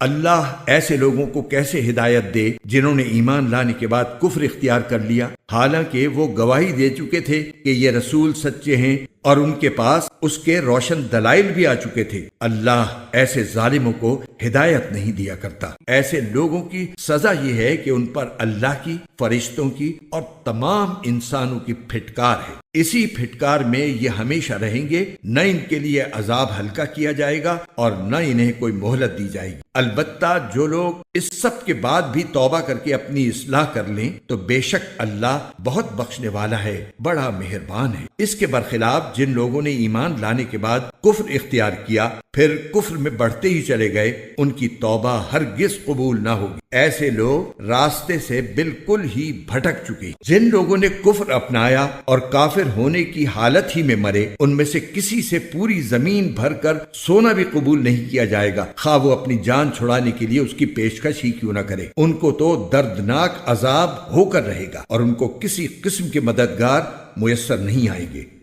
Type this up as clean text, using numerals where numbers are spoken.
اللہ ایسے لوگوں کو کیسے ہدایت دے جنہوں نے ایمان لانے کے بعد کفر اختیار کر لیا، حالانکہ وہ گواہی دے چکے تھے کہ یہ رسول سچے ہیں اور ان کے پاس اس کے روشن دلائل بھی آ چکے تھے۔ اللہ ایسے ظالموں کو ہدایت نہیں دیا کرتا۔ ایسے لوگوں کی سزا یہ ہے کہ ان پر اللہ کی، فرشتوں کی اور تمام انسانوں کی پھٹکار ہے۔ اسی پھٹکار میں یہ ہمیشہ رہیں گے، نہ ان کے لیے عذاب ہلکا کیا جائے گا اور نہ انہیں کوئی مہلت دی جائے گی۔ البتہ جو لوگ اس سب کے بعد بھی توبہ کر کے اپنی اصلاح کر لیں تو بے شک اللہ بہت بخشنے والا ہے، بڑا مہربان ہے۔ اس کے برخلاف جن لوگوں نے ایمان لانے کے بعد کفر اختیار کیا پھر کفر میں بڑھتے ہی چلے گئے، ان کی توبہ ہرگز قبول نہ ہوگی۔ ایسے لوگ راستے سے بالکل ہی بھٹک چکے۔ جن لوگوں نے کفر اپنایا اور کافر ہونے کی حالت ہی میں مرے، ان میں سے کسی سے پوری زمین بھر کر سونا بھی قبول نہیں کیا جائے گا، خواہ وہ اپنی جان چھڑانے کے لیے اس کی پیشکش ہی کیوں نہ کرے۔ ان کو تو دردناک عذاب ہو کر رہے گا اور ان کو کسی قسم کے مددگار میسر نہیں آئیں گے۔